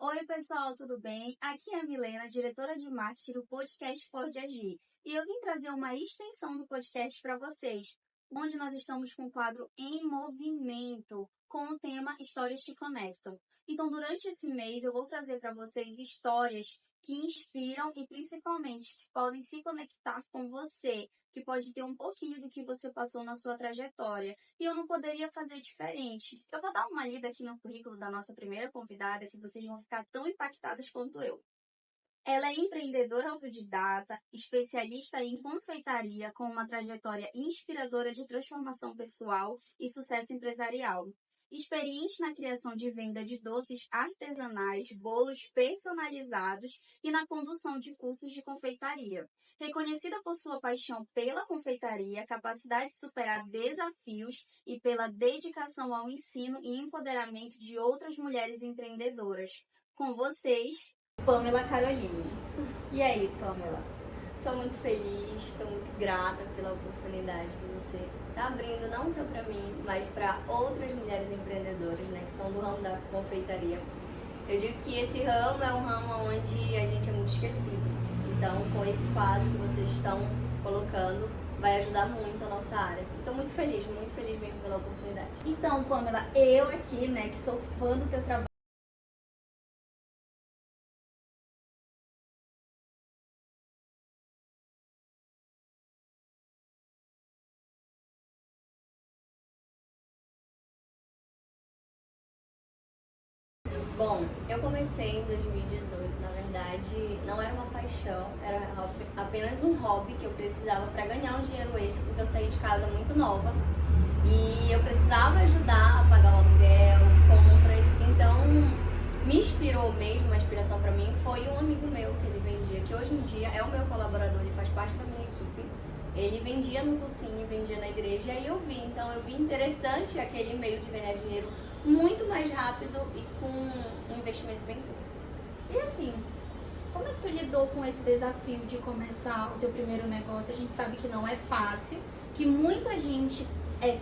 Oi, pessoal, tudo bem? Aqui é a Milena, diretora de marketing do podcast Pode Agir. E eu vim trazer uma extensão do podcast para vocês, onde nós estamos com o quadro Em Movimento, com o tema Histórias Te Conectam. Então, durante esse mês, eu vou trazer para vocês histórias que inspiram e principalmente que podem se conectar com você, que pode ter um pouquinho do que você passou na sua trajetória. E eu não poderia fazer diferente. Eu vou dar uma lida aqui no currículo da nossa primeira convidada, que vocês vão ficar tão impactados quanto eu. Ela é empreendedora autodidata, especialista em confeitaria, com uma trajetória inspiradora de transformação pessoal e sucesso empresarial. Experiente na criação de venda de doces artesanais, bolos personalizados e na condução de cursos de confeitaria. Reconhecida por sua paixão pela confeitaria, capacidade de superar desafios e pela dedicação ao ensino e empoderamento de outras mulheres empreendedoras. Com vocês, Pamela Caroline. E aí, Pamela? Estou muito feliz, estou muito grata pela oportunidade que você está abrindo, não só para mim, mas para outras mulheres empreendedoras, né, que são do ramo da confeitaria. Eu digo que esse ramo é um ramo onde a gente é muito esquecido. Então, com esse quadro que vocês estão colocando, vai ajudar muito a nossa área. Estou muito feliz mesmo pela oportunidade. Então, Pamela, eu aqui, né, que sou fã do teu trabalho, Bom, eu comecei em 2018, na verdade, não era uma paixão, era apenas um hobby que eu precisava para ganhar um dinheiro extra, porque eu saí de casa muito nova e eu precisava ajudar a pagar o aluguel, compras, então me inspirou mesmo, a inspiração para mim foi um amigo meu que ele vendia, que hoje em dia é o meu colaborador, ele faz parte da minha equipe. Ele vendia no cursinho, vendia na igreja e eu vi, então eu vi interessante aquele meio de ganhar dinheiro muito mais rápido e com um investimento bem curto. e assim, como é que tu lidou com esse desafio de começar o teu primeiro negócio? A gente sabe que não é fácil, que muita gente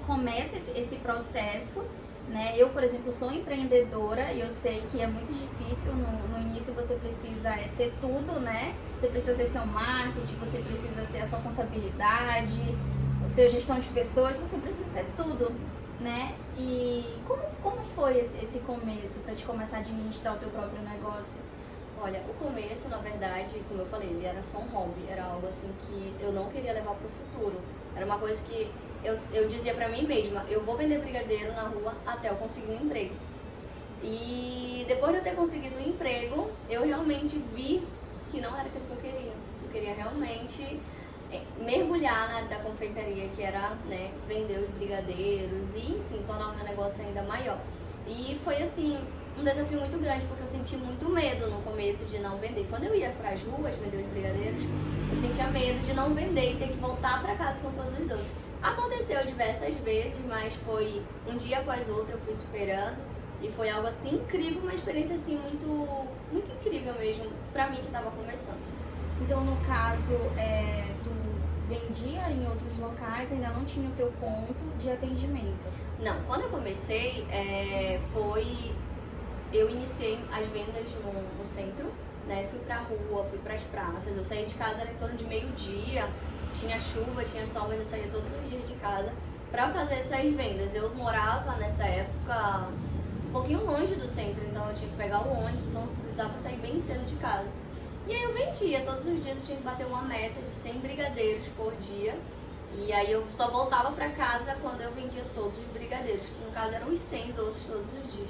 começa esse processo, né? Eu, por exemplo, sou empreendedora e eu sei que é muito difícil. No início você precisa ser tudo, né? Você precisa ser seu marketing, você precisa ser a sua contabilidade, a sua gestão de pessoas, você precisa ser tudo, né? E como foi esse começo para te começar a administrar o teu próprio negócio? Olha, o começo, na verdade, como eu falei, ele era só um hobby, era algo assim que eu não queria levar para o futuro. Era uma coisa que eu dizia pra mim mesma, eu vou vender brigadeiro na rua até eu conseguir um emprego. E depois de eu ter conseguido um emprego, eu realmente vi que não era aquilo que eu queria. Eu queria realmente mergulhar na área da confeitaria, que era, né, vender os brigadeiros e, enfim, tornar o meu negócio ainda maior. E foi, assim, um desafio muito grande, porque eu senti muito medo no começo de não vender. Quando eu ia para as ruas vender os brigadeiros, eu sentia medo de não vender e ter que voltar para casa com todos os doces. Aconteceu diversas vezes, mas foi um dia após outro, eu fui superando e foi algo assim incrível, uma experiência assim muito incrível mesmo para mim que estava começando. Então, no caso, tu vendia em outros locais, ainda não tinha o teu ponto de atendimento? Não, quando eu comecei, eu iniciei as vendas no centro, né? Fui pra rua, fui pras praças, eu saí de casa era em torno de meio-dia, tinha chuva, tinha sol, mas eu saía todos os dias de casa pra fazer essas vendas. Eu morava nessa época um pouquinho longe do centro, então eu tinha que pegar o ônibus, então eu precisava sair bem cedo de casa. E aí eu vendia, todos os dias eu tinha que bater uma meta de 100 brigadeiros por dia. E aí eu só voltava pra casa quando eu vendia todos os brigadeiros, que no caso eram os 100 doces todos os dias.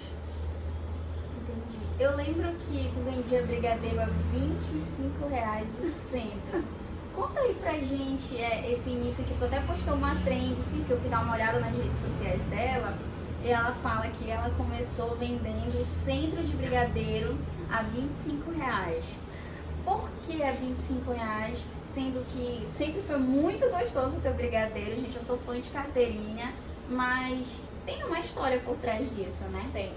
Entendi. Eu lembro que tu vendia brigadeiro a R$25 o centro. Conta aí pra gente esse início que tu até postou uma trend, sim, que eu fui dar uma olhada nas redes sociais dela. E ela fala que ela começou vendendo centro de brigadeiro a R$25. Por que a R$25? Sendo que sempre foi muito gostoso o teu brigadeiro, gente, eu sou fã de carteirinha, mas tem uma história por trás disso, né? Tem.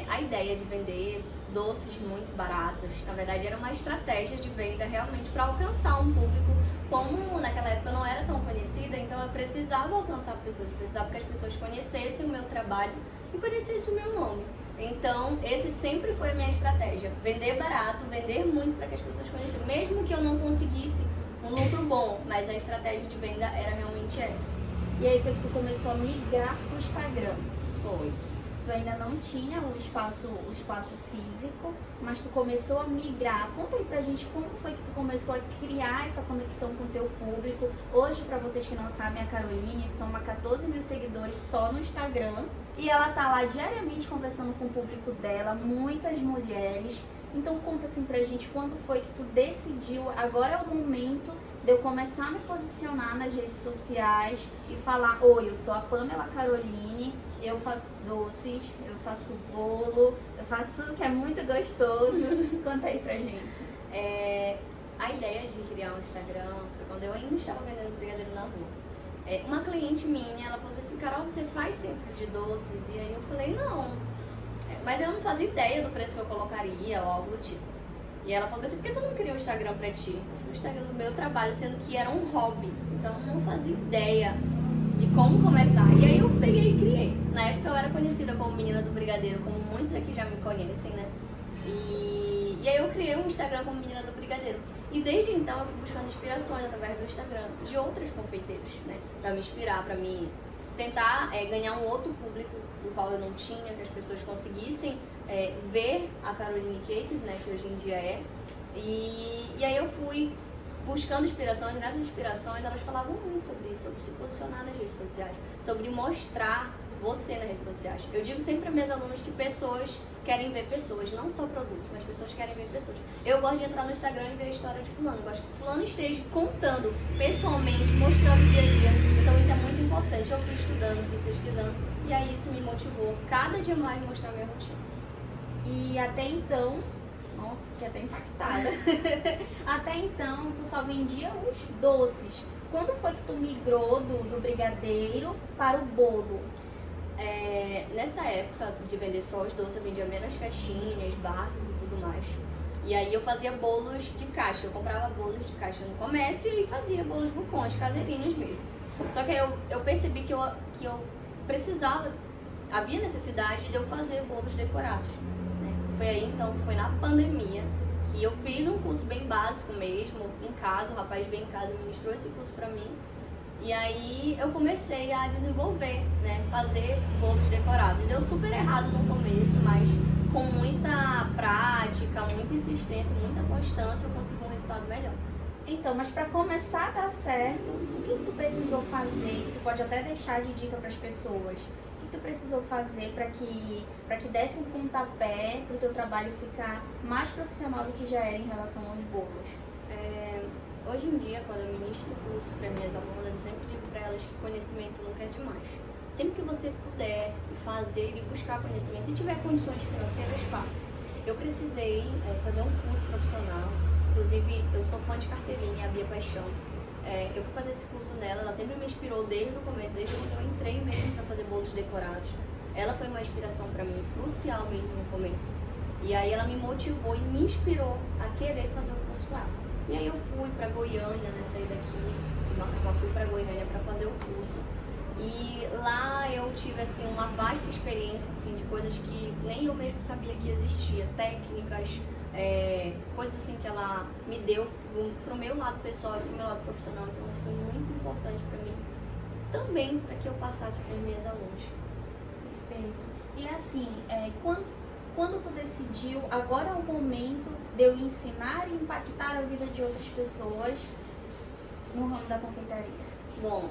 A ideia de vender doces muito baratos, na verdade era uma estratégia de venda realmente para alcançar um público. Como naquela época eu não era tão conhecida, então eu precisava alcançar pessoas, eu precisava que as pessoas conhecessem o meu trabalho e conhecessem o meu nome. Então, esse sempre foi a minha estratégia. Vender barato, vender muito para que as pessoas conhecessem. Mesmo que eu não conseguisse um lucro bom, mas a estratégia de venda era realmente essa. E aí foi que tu começou a migrar pro Instagram. Foi. Tu ainda não tinha o espaço físico, mas tu começou a migrar. Conta aí pra gente como foi que tu começou a criar essa conexão com o teu público. Hoje, pra vocês que não sabem, a Caroline soma 14 mil seguidores só no Instagram. E ela tá lá diariamente conversando com o público dela, muitas mulheres. Então conta assim pra gente quando foi que tu decidiu, agora é o momento de eu começar a me posicionar nas redes sociais e falar: oi, eu sou a Pamela Caroline, eu faço doces, eu faço bolo, eu faço tudo que é muito gostoso. Conta aí pra gente. A ideia de criar um Instagram foi quando eu ainda estava vendendo brigadeiro na rua. Uma cliente minha, ela falou assim: Carol, você faz centro de doces? E aí eu falei: não. Mas eu não fazia ideia do preço que eu colocaria ou algo do tipo. E ela falou assim: por que tu não cria um Instagram pra ti? Eu falei: o Instagram do meu trabalho, sendo que era um hobby. Então eu não fazia ideia de como começar. E aí eu peguei e criei. Na época eu era conhecida como Menina do Brigadeiro, como muitos aqui já me conhecem, né? E aí eu criei um Instagram como Menina do Brigadeiro. E desde então eu fui buscando inspirações através do Instagram de outras confeiteiras, né? Pra me inspirar, pra me tentar ganhar um outro público do qual eu não tinha, que as pessoas conseguissem ver a Caroline Cakes, né? Que hoje em dia é. E aí eu fui buscando inspirações, e nessas inspirações elas falavam muito sobre isso, sobre se posicionar nas redes sociais, sobre mostrar você nas redes sociais. Eu digo sempre para minhas alunas que pessoas querem ver pessoas, não só produtos, mas pessoas querem ver pessoas. Eu gosto de entrar no Instagram e ver a história de fulano, eu gosto que fulano esteja contando pessoalmente, mostrando o dia a dia, então isso é muito importante. Eu fui estudando, fui pesquisando, e aí isso me motivou cada dia mais a mostrar a minha rotina. E até então, nossa, fiquei até impactada. Até então, tu só vendia os doces. Quando foi que tu migrou do brigadeiro para o bolo? Nessa época de vender só os doces, eu vendia menos caixinhas, barras e tudo mais. E aí eu fazia bolos de caixa. Eu comprava bolos de caixa no comércio e fazia bolos vulcões, caseirinhos mesmo. Só que aí eu percebi que eu precisava, havia necessidade de eu fazer bolos decorados. Foi aí então que foi na pandemia que eu fiz um curso bem básico mesmo, em casa, o rapaz veio em casa e ministrou esse curso pra mim. E aí eu comecei a desenvolver, né, fazer bolos decorados. Deu super errado no começo, mas com muita prática, muita insistência, muita constância, eu consegui um resultado melhor. Então, mas para começar a dar certo, o que tu precisou fazer? Tu pode até deixar de dica para as pessoas. O que tu precisou fazer para que desse um pontapé para o teu trabalho ficar mais profissional do que já era em relação aos bolos? Hoje em dia, quando eu ministro o curso para minhas alunas, eu sempre digo para elas que conhecimento nunca é demais. Sempre que você puder fazer e buscar conhecimento e tiver condições financeiras, faça. Eu precisei fazer um curso profissional, inclusive eu sou fã de carteirinha, a Bia Paixão. Eu fui fazer esse curso nela, ela sempre me inspirou desde o começo, desde quando eu entrei mesmo para fazer bolos decorados. Ela foi uma inspiração para mim, crucial mesmo no começo. E aí ela me motivou e me inspirou a querer fazer um curso lá. E aí eu fui para Goiânia, né, saí daqui de Macapá, fui para Goiânia para fazer o curso. E lá eu tive assim uma vasta experiência assim, de coisas que nem eu mesmo sabia que existia, técnicas, coisas assim que ela me deu pro meu lado pessoal e pro meu lado profissional. Então isso foi muito importante para mim, também para que eu passasse para as minhas alunas. Perfeito. E assim, quando tu decidiu, agora é o momento de eu ensinar e impactar a vida de outras pessoas no ramo da confeitaria? Bom,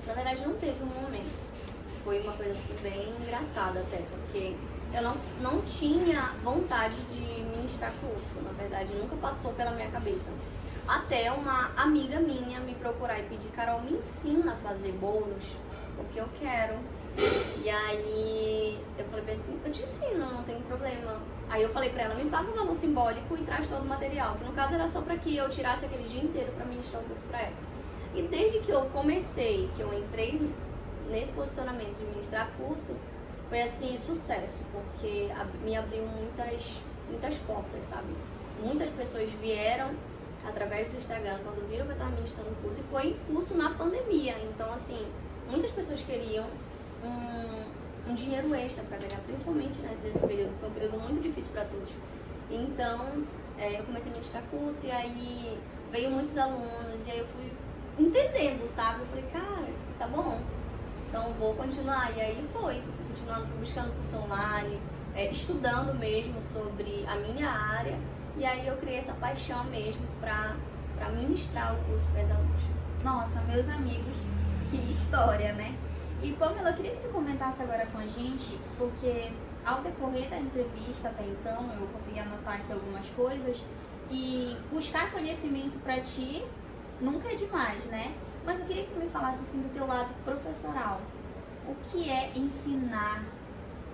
na verdade não teve um momento. Foi uma coisa assim bem engraçada até, porque eu não tinha vontade de ministrar curso. Na verdade, nunca passou pela minha cabeça. Até uma amiga minha me procurar e pedir: Carol, me ensina a fazer bolos, porque eu quero. E aí eu falei assim: eu te ensino, não tem problema. Aí eu falei pra ela: me paga um valor simbólico e traz todo o material, que no caso era só pra que eu tirasse aquele dia inteiro pra ministrar o curso pra ela. E desde que eu comecei, que eu entrei nesse posicionamento de ministrar curso, foi assim, sucesso, porque me abriu muitas portas, sabe? Muitas pessoas vieram através do Instagram, quando viram que eu estava ministrando curso, e foi curso na pandemia. Então, assim, muitas pessoas queriam um dinheiro extra para ganhar, principalmente, né, nesse período, que foi um período muito difícil para todos. Então, eu comecei a ministrar curso e aí veio muitos alunos e aí eu fui entendendo, sabe? Eu falei, cara, isso aqui tá bom, então vou continuar. E aí fui buscando curso online, estudando mesmo sobre a minha área, e aí eu criei essa paixão mesmo para ministrar o curso para os alunos. Nossa, meus amigos, que história, né? E Pamela, eu queria que tu comentasse agora com a gente, porque ao decorrer da entrevista até então, eu consegui anotar aqui algumas coisas, e buscar conhecimento para ti nunca é demais, né? Mas eu queria que tu me falasse assim do teu lado professoral. O que é ensinar,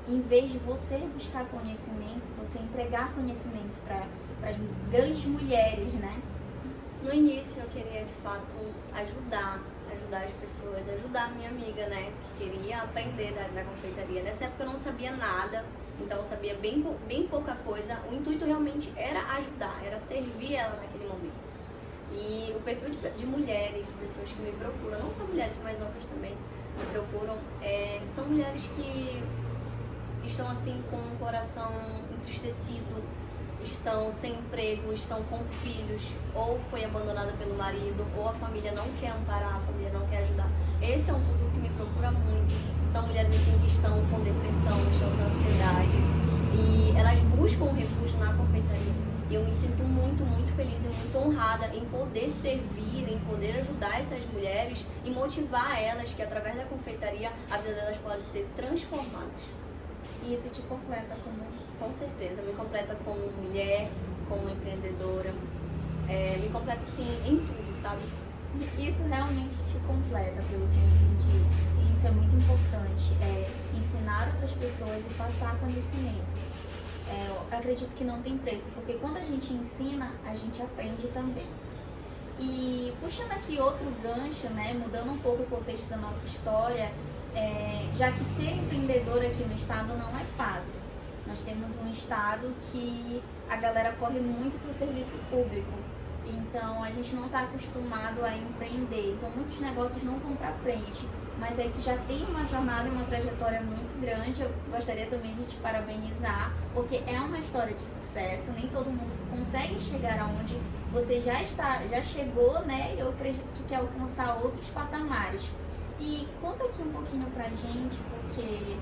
em vez de você buscar conhecimento, você entregar conhecimento para as grandes mulheres, né? No início eu queria de fato ajudar as pessoas, ajudar a minha amiga, né, que queria aprender da confeitaria. Nessa época eu não sabia nada, então eu sabia bem pouca coisa. O intuito realmente era ajudar, era servir ela naquele momento. E o perfil de mulheres, de pessoas que me procuram, não só mulheres, mas homens também me procuram, são mulheres que estão assim com o coração entristecido, estão sem emprego, estão com filhos, ou foi abandonada pelo marido, ou a família não quer amparar, a família não quer ajudar. Esse é um público que me procura muito. São mulheres assim que estão com depressão, estão com ansiedade, e elas buscam um refúgio na confeitaria. E eu me sinto muito, muito feliz e muito honrada em poder servir, em poder ajudar essas mulheres e motivar elas que através da confeitaria a vida delas pode ser transformada. E isso te completa como... Com certeza, me completa como mulher, como empreendedora, me completa sim em tudo, sabe? Isso realmente te completa, pelo que eu entendi. E isso é muito importante, ensinar outras pessoas e passar conhecimento. Eu acredito que não tem preço, porque quando a gente ensina, a gente aprende também. E puxando aqui outro gancho, né, mudando um pouco o contexto da nossa história, já que ser empreendedor aqui no estado não é fácil. Nós temos um estado que a galera corre muito para o serviço público, então a gente não está acostumado a empreender, então muitos negócios não vão para frente, mas aí tu já tem uma jornada e uma trajetória muito grande. Eu gostaria também de te parabenizar, porque é uma história de sucesso, nem todo mundo consegue chegar aonde você já chegou, né? Eu acredito que quer alcançar outros patamares. E conta aqui um pouquinho pra gente, porque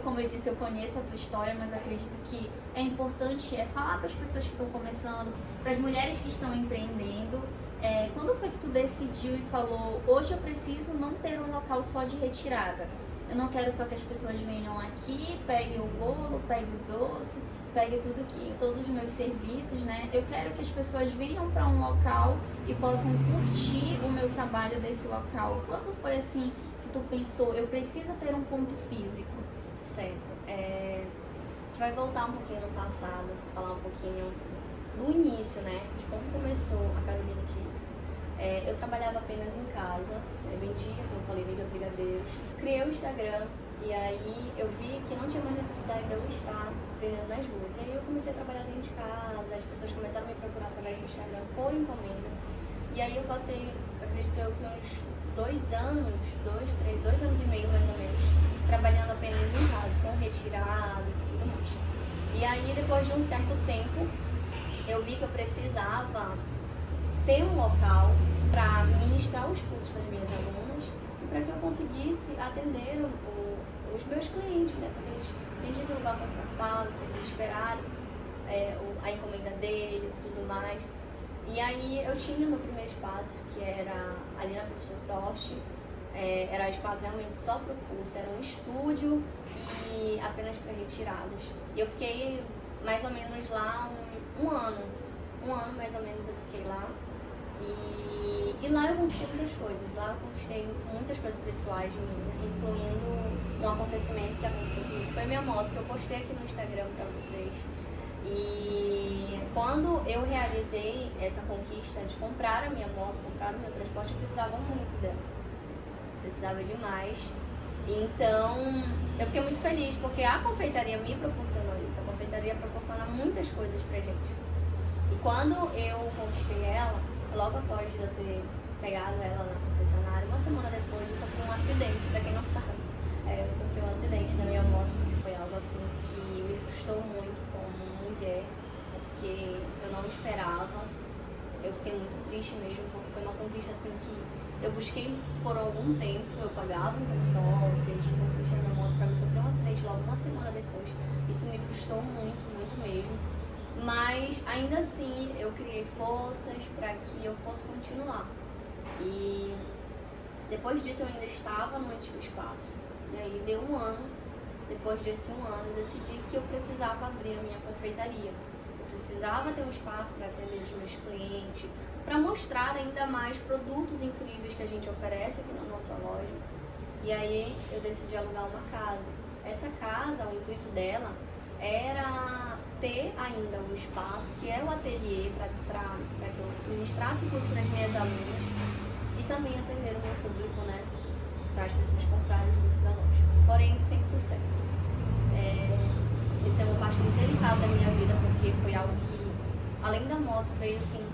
como eu disse, eu conheço a tua história, mas acredito que é importante falar para as pessoas que estão começando, para as mulheres que estão empreendendo. Quando foi que tu decidiu e falou, hoje eu preciso não ter um local só de retirada? Eu não quero só que as pessoas venham aqui, peguem o bolo, peguem o doce, peguem todos os meus serviços, né? Eu quero que as pessoas venham para um local e possam curtir o meu trabalho desse local. Quando foi assim que tu pensou, eu preciso ter um ponto físico? Certo. A gente vai voltar um pouquinho no passado, falar um pouquinho do início, né? De como começou a Carolina Kids. Eu trabalhava apenas em casa, vendia, como eu falei, vendia brigadeiros. Criei o Instagram e aí eu vi que não tinha mais necessidade de eu estar vendendo nas ruas. E aí eu comecei a trabalhar dentro de casa, as pessoas começaram a me procurar através do Instagram por encomenda. E aí eu passei, acredito eu, que uns 2 anos e meio mais ou menos, trabalhando apenas em casa, com retiradas e tudo mais. E aí, depois de um certo tempo, eu vi que eu precisava ter um local para ministrar os cursos para as minhas alunas e para que eu conseguisse atender os meus clientes, né? Porque eles tinham um lugar confortável, eles esperarem a encomenda deles e tudo mais. E aí eu tinha o meu primeiro espaço, que era ali na Professor Toste. Era espaço realmente só para o curso, era um estúdio e apenas para retiradas. E eu fiquei mais ou menos lá um ano mais ou menos eu fiquei lá. E lá eu conquistei muitas coisas, lá eu conquistei muitas coisas pessoais de mim, incluindo um acontecimento que aconteceu comigo. Foi minha moto, que eu postei aqui no Instagram para vocês. E quando eu realizei essa conquista de comprar a minha moto, comprar o meu transporte, eu precisava muito dela. Precisava demais. Então, eu fiquei muito feliz, porque a confeitaria me proporcionou isso. A confeitaria proporciona muitas coisas pra gente. E quando eu conquistei ela, logo após de eu ter pegado ela na concessionária, uma semana depois, eu sofri um acidente, pra quem não sabe. Eu sofri um acidente na minha moto, foi algo assim que me frustrou muito como mulher, porque eu não esperava. Eu fiquei muito triste mesmo, porque foi uma conquista assim que eu busquei por algum tempo, eu pagava um consórcio, a gente conseguiu tirar minha moto pra mim, sofrer um acidente logo uma semana depois. Isso me frustrou muito, muito mesmo. Mas ainda assim eu criei forças para que eu fosse continuar. E depois disso eu ainda estava no antigo espaço. E aí deu um ano, depois desse um ano eu decidi que eu precisava abrir a minha confeitaria. Eu precisava ter um espaço para atender os meus clientes, para mostrar ainda mais produtos incríveis que a gente oferece aqui na nossa loja. E aí eu decidi alugar uma casa. Essa casa, o intuito dela era ter ainda um espaço que é o ateliê para que eu ministrasse curso para as minhas alunas e também atender o meu público, né, para as pessoas comprarem os cursos da loja. Porém, sem sucesso. Esse é uma parte muito delicada da minha vida, porque foi algo que, além da moto, veio assim,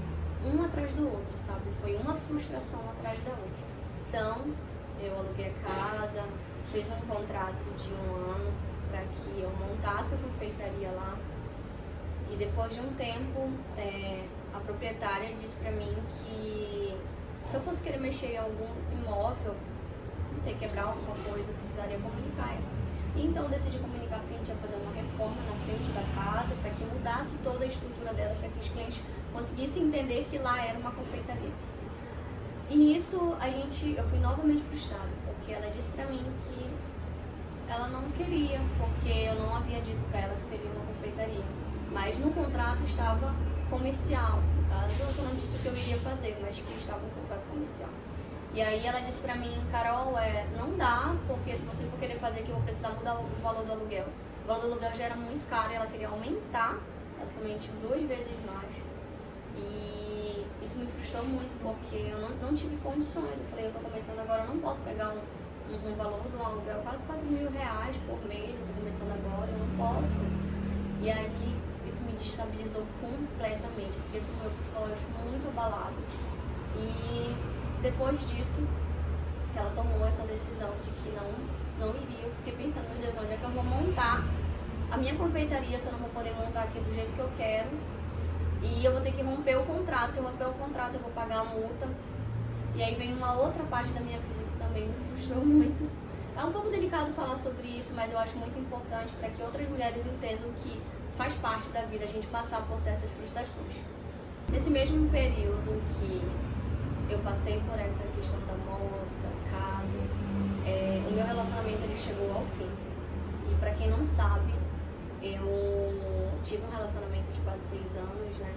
um atrás do outro, sabe? Foi uma frustração atrás da outra. Então, eu aluguei a casa, fiz um contrato de um ano para que eu montasse a confeitaria lá. E depois de um tempo, a proprietária disse para mim que se eu fosse querer mexer em algum imóvel, não sei, quebrar alguma coisa, eu precisaria comunicar ela. E então eu decidi comunicar que a gente ia fazer uma reforma na frente da casa, para que mudasse toda a estrutura dela, para que os clientes conseguissem entender que lá era uma confeitaria. E nisso eu fui novamente frustrada, porque ela disse para mim que ela não queria, porque eu não havia dito para ela que seria uma confeitaria. Mas no contrato estava comercial, tá? Eu não disse o que eu iria fazer, mas que estava um contrato comercial. E aí ela disse pra mim, Carol, não dá, porque se você for querer fazer aqui, eu vou precisar mudar o valor do aluguel. O valor do aluguel já era muito caro e ela queria aumentar, basicamente 2 vezes mais. E isso me frustrou muito, porque eu não tive condições. Eu falei, eu tô começando agora, eu não posso pegar um valor do aluguel quase R$4.000 por mês, eu tô começando agora, eu não posso. E aí isso me destabilizou completamente, porque esse meu psicológico muito abalado. E depois disso, que ela tomou essa decisão de que não iria, eu fiquei pensando, meu Deus, onde é que eu vou montar a minha confeitaria se eu não vou poder montar aqui do jeito que eu quero? E eu vou ter que romper o contrato, se eu romper o contrato eu vou pagar a multa. E aí vem uma outra parte da minha vida que também me frustrou muito. É um pouco delicado falar sobre isso, mas eu acho muito importante para que outras mulheres entendam que faz parte da vida a gente passar por certas frustrações. Nesse mesmo período que eu passei por essa questão da moto, da casa, o meu relacionamento ele chegou ao fim. E pra quem não sabe, eu tive um relacionamento de quase 6 anos, né?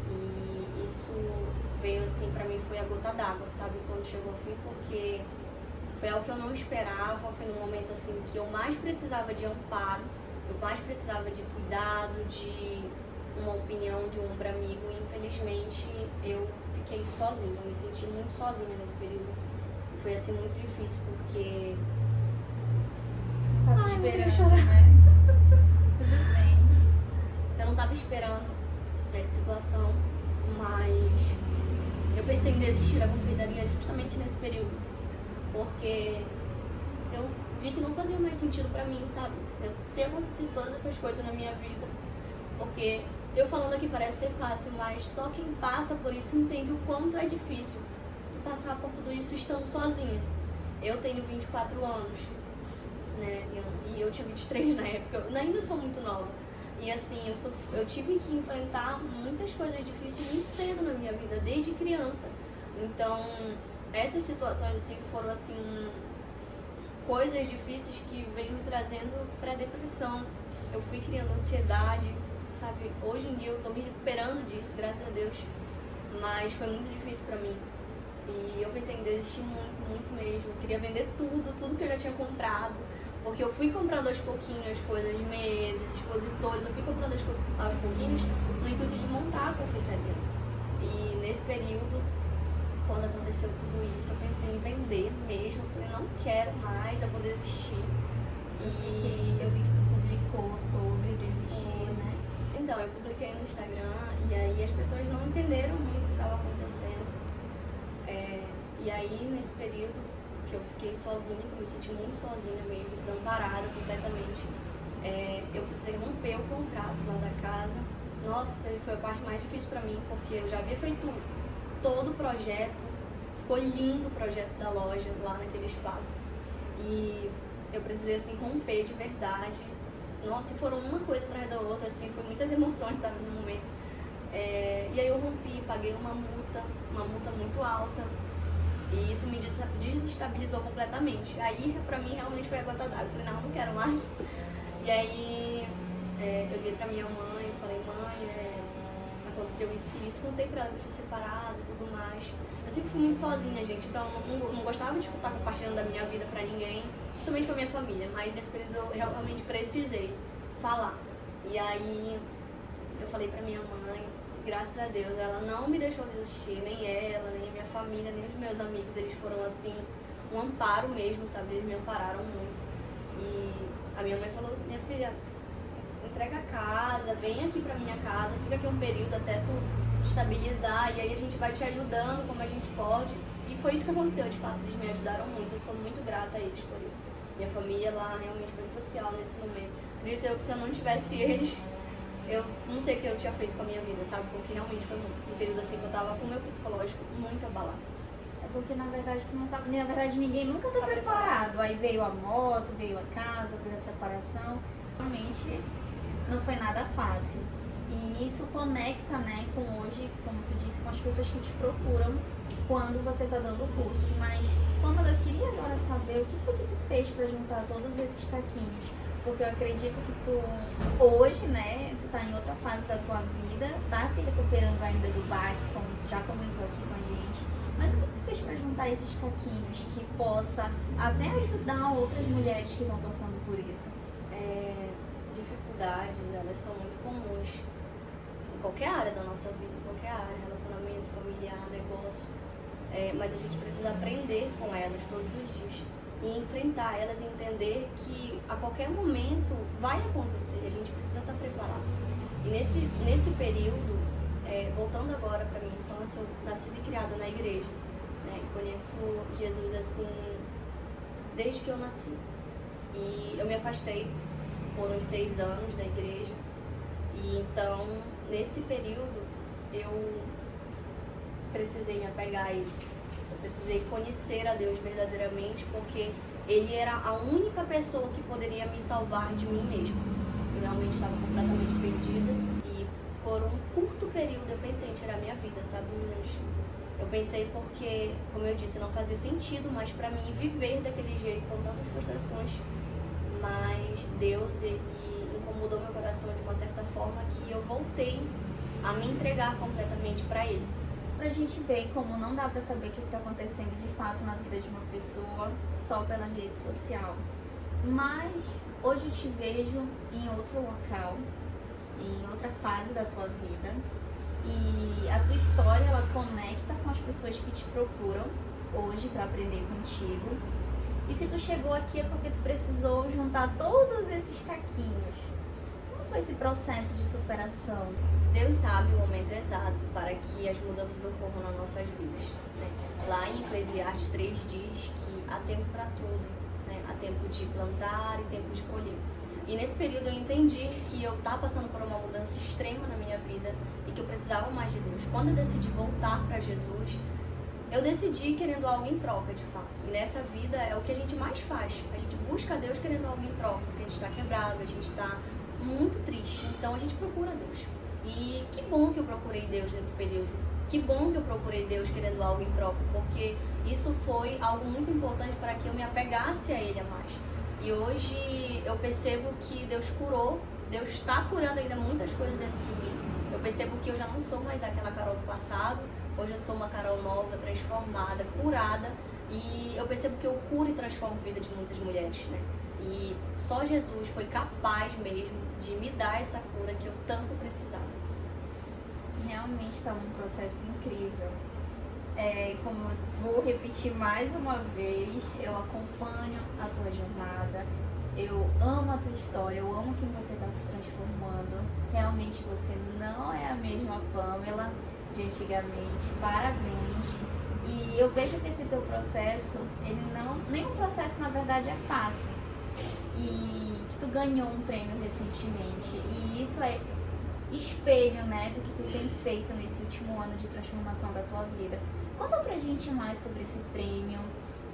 E isso veio assim, pra mim foi a gota d'água, sabe? Quando chegou ao fim, porque foi algo que eu não esperava, foi num momento assim que eu mais precisava de amparo, eu mais precisava de cuidado, de uma opinião de um ombro amigo, e infelizmente eu fiquei sozinha, eu me senti muito sozinha nesse período. E foi assim muito difícil, porque tava esperando, né? Tudo bem. Eu não tava esperando essa situação, mas eu pensei em desistir da confeitaria justamente nesse período, porque eu vi que não fazia mais sentido pra mim, sabe? Eu ter acontecido todas essas coisas na minha vida, porque eu falando aqui parece ser fácil, mas só quem passa por isso entende o quanto é difícil de passar por tudo isso estando sozinha. Eu tenho 24 anos, né? E eu tinha 23 na época, eu ainda sou muito nova. E assim, eu tive que enfrentar muitas coisas difíceis muito cedo na minha vida, desde criança. Então, essas situações assim foram assim coisas difíceis que veio me trazendo para depressão. Eu fui criando ansiedade, sabe? Hoje em dia eu tô me recuperando disso, graças a Deus. Mas foi muito difícil pra mim. E eu pensei em desistir muito, muito mesmo. Eu queria vender tudo que eu já tinha comprado. Porque eu fui comprando aos pouquinhos as coisas, mesas, expositores. Eu fui comprando aos pouquinhos no intuito de montar a confeitaria. E nesse período, quando aconteceu tudo isso, eu pensei em vender mesmo. Eu falei, não quero mais, eu vou desistir. E eu vi que tu publicou sobre desistir, né? Então, eu publiquei no Instagram e aí as pessoas não entenderam muito o que estava acontecendo. E aí, nesse período, que eu fiquei sozinha, que eu me senti muito sozinha mesmo, desamparada completamente. Eu precisei romper o contrato lá da casa. Nossa, isso aí foi a parte mais difícil pra mim, porque eu já havia feito todo o projeto, ficou lindo o projeto da loja lá naquele espaço. E eu precisei, assim, romper de verdade. Nossa, e foram uma coisa atrás da outra, assim, foi muitas emoções, sabe, no momento. E aí eu rompi, paguei uma multa muito alta. E isso me desestabilizou completamente. Aí, pra mim, realmente foi a gota d'água. Eu falei, não quero mais. E aí, eu liguei pra minha mãe, falei, mãe, aconteceu isso, contei pra ela que eu tinha separado e tudo mais. Eu sempre fui muito sozinha, gente, então não gostava de estar compartilhando da minha vida pra ninguém, principalmente pra minha família, mas nesse período eu realmente precisei falar. E aí, eu falei pra minha mãe, graças a Deus, ela não me deixou desistir, nem ela, nem a minha família, nem os meus amigos, eles foram assim, um amparo mesmo, sabe, eles me ampararam muito. E a minha mãe falou, minha filha, entrega a casa, vem aqui pra minha casa, fica aqui um período até tu estabilizar, e aí a gente vai te ajudando como a gente pode. E foi isso que aconteceu, de fato, eles me ajudaram muito, eu sou muito grata a eles por isso. Minha família lá realmente foi crucial nesse momento. Acredito eu que se eu não tivesse eles, eu não sei o que eu tinha feito com a minha vida, sabe? Porque realmente foi um período assim que eu tava com o meu psicológico muito abalado. É porque na verdade na verdade ninguém nunca tá preparado. Aí veio a moto, veio a casa, veio a separação. Realmente não foi nada fácil. E isso conecta, né, com hoje, como tu disse, com as pessoas que te procuram quando você tá dando cursos. Mas, Pamela, eu queria agora saber o que foi que tu fez pra juntar todos esses caquinhos. Porque eu acredito que tu, hoje, né, tu tá em outra fase da tua vida, tá se recuperando ainda do baque, como tu já comentou aqui com a gente. Mas o que tu fez pra juntar esses caquinhos que possa até ajudar outras mulheres que estão passando por isso? Dificuldades, elas são muito comuns em qualquer área da nossa vida, em qualquer área, relacionamento, familiar, negócio. Mas a gente precisa aprender com elas todos os dias e enfrentar elas e entender que a qualquer momento vai acontecer, a gente precisa estar preparado. E nesse período, voltando agora para minha infância, eu nasci e criada na igreja, né? E conheço Jesus assim desde que eu nasci. E eu me afastei por uns 6 anos da igreja. E então, nesse período, eu precisei me apegar a Ele. Eu precisei conhecer a Deus verdadeiramente, porque Ele era a única pessoa que poderia me salvar de mim mesma. Eu realmente estava completamente perdida. E por um curto período eu pensei em tirar minha vida, sabe, meninas? Eu pensei porque, como eu disse, não fazia sentido mais pra mim viver daquele jeito, com tantas frustrações. Mas Deus, Ele incomodou meu coração de uma certa forma que eu voltei a me entregar completamente para Ele. Pra gente ver como não dá pra saber o que tá acontecendo de fato na vida de uma pessoa só pela rede social. Mas hoje eu te vejo em outro local, em outra fase da tua vida. E a tua história, ela conecta com as pessoas que te procuram hoje pra aprender contigo. E se tu chegou aqui é porque tu precisou juntar todos esses caquinhos. Como foi esse processo de superação? Deus sabe o momento exato para que as mudanças ocorram nas nossas vidas, né? Lá em Eclesiastes 3 diz que há tempo para tudo, né? Há tempo de plantar e tempo de colher. E nesse período eu entendi que eu estava passando por uma mudança extrema na minha vida e que eu precisava mais de Deus. Quando eu decidi voltar para Jesus, eu decidi querendo algo em troca, de fato. E nessa vida é o que a gente mais faz. A gente busca Deus querendo algo em troca, porque a gente está quebrado, a gente está muito triste. Então a gente procura Deus. E que bom que eu procurei Deus nesse período. Que bom que eu procurei Deus querendo algo em troca, porque isso foi algo muito importante para que eu me apegasse a Ele a mais. E hoje eu percebo que Deus curou, Deus está curando ainda muitas coisas dentro de mim. Eu percebo que eu já não sou mais aquela Carol do passado. Hoje eu sou uma Carol nova, transformada, curada. E eu percebo que eu curo e transformo a vida de muitas mulheres, né? E só Jesus foi capaz mesmo de me dar essa cura que eu tanto precisava. Realmente está um processo incrível. Como eu vou repetir mais uma vez, eu acompanho a tua jornada. Eu amo a tua história, eu amo quem você está se transformando. Realmente você não é a mesma Pamela de antigamente. Parabéns. E eu vejo que esse teu processo, nenhum processo na verdade é fácil. E que tu ganhou um prêmio recentemente. E isso é espelho, né, do que tu tem feito nesse último ano de transformação da tua vida. Conta pra gente mais sobre esse prêmio.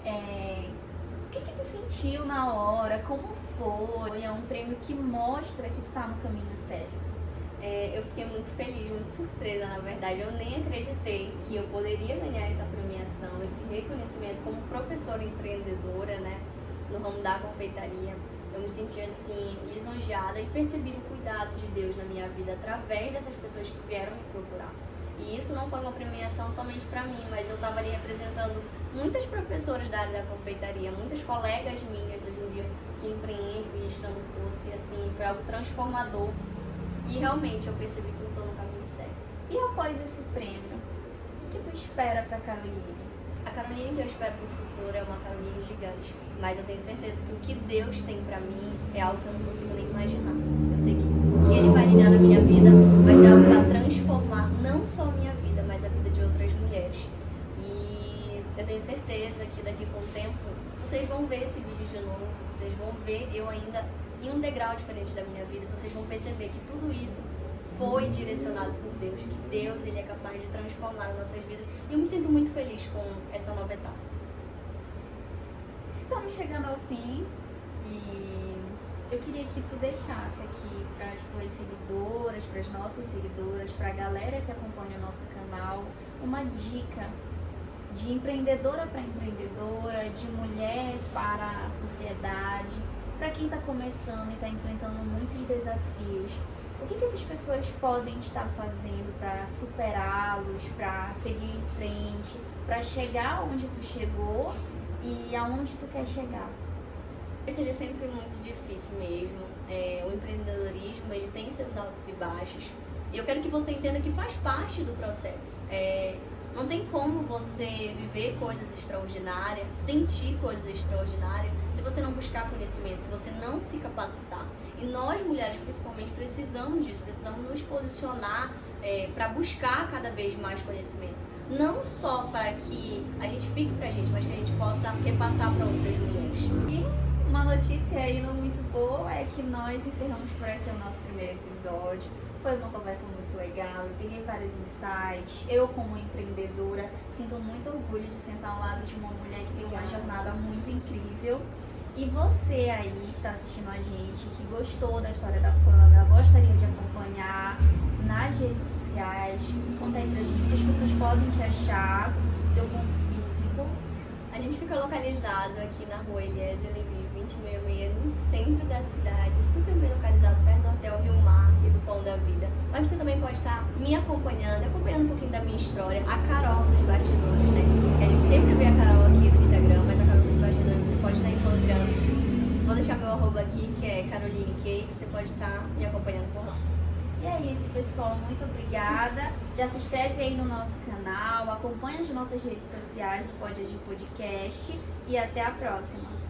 O que tu sentiu na hora? Como foi? É um prêmio que mostra que tu tá no caminho certo. Eu fiquei muito feliz, muito surpresa, na verdade. Eu nem acreditei que eu poderia ganhar essa premiação, esse reconhecimento como professora empreendedora, né, no ramo da confeitaria. Eu me senti assim, lisonjeada e percebi o cuidado de Deus na minha vida através dessas pessoas que vieram me procurar. E isso não foi uma premiação somente para mim, mas eu estava ali representando muitas professoras da área da confeitaria, muitas colegas minhas hoje em dia que empreendem, estão no curso, e assim, foi algo transformador. E realmente eu percebi que eu estou no caminho certo. E após esse prêmio, o que tu espera para Caroline? A Caroline que eu espero pro futuro é uma Caroline gigante, mas eu tenho certeza que o que Deus tem pra mim é algo que eu não consigo nem imaginar. Eu sei que o que Ele vai lidar na minha vida vai ser algo para transformar não só a minha vida, mas a vida de outras mulheres. E eu tenho certeza que daqui com o tempo vocês vão ver esse vídeo de novo, vocês vão ver eu ainda em um degrau diferente da minha vida, vocês vão perceber que tudo isso foi direcionado por Deus, que Deus ele é capaz de transformar as nossas vidas. E eu me sinto muito feliz com essa nova etapa. Estamos chegando ao fim e eu queria que tu deixasse aqui para as tuas seguidoras, para as nossas seguidoras, para a galera que acompanha o nosso canal, uma dica de empreendedora para empreendedora, de mulher para a sociedade, para quem está começando e está enfrentando muitos desafios. O que essas pessoas podem estar fazendo para superá-los, para seguir em frente, para chegar onde tu chegou e aonde tu quer chegar? Seria sempre muito difícil mesmo. O empreendedorismo ele tem seus altos e baixos. E eu quero que você entenda que faz parte do processo. Não tem como você viver coisas extraordinárias, sentir coisas extraordinárias, se você não buscar conhecimento, se você não se capacitar. E nós, mulheres, principalmente, precisamos disso, precisamos nos posicionar para buscar cada vez mais conhecimento. Não só para que a gente fique pra gente, mas que a gente possa repassar para outras mulheres. E uma notícia aí não muito boa é que nós encerramos por aqui o nosso primeiro episódio. Foi uma conversa muito legal, eu peguei vários insights. Eu, como empreendedora, sinto muito orgulho de sentar ao lado de uma mulher que tem uma jornada muito incrível. E você aí que está assistindo a gente, que gostou da história da Pamela, gostaria de acompanhar nas redes sociais, conta aí pra gente o que as pessoas podem te achar, teu ponto físico. A gente fica localizado aqui na rua Eliezer Levi 2066, no centro da cidade, super bem localizado, perto do Hotel Rio Mar e do Pão da Vida. Mas você também pode estar me acompanhando um pouquinho da minha história, a Carol dos bastidores, né? A gente sempre vê a Carol aqui no Instagram, mas a Carol dos bastidores você pode estar encontrando. Vou deixar meu arroba aqui, que é Caroline Kay, que você pode estar me acompanhando por lá. E é isso, pessoal. Muito obrigada. Já se inscreve aí no nosso canal, acompanha as nossas redes sociais do Pode Agir Podcast e até a próxima.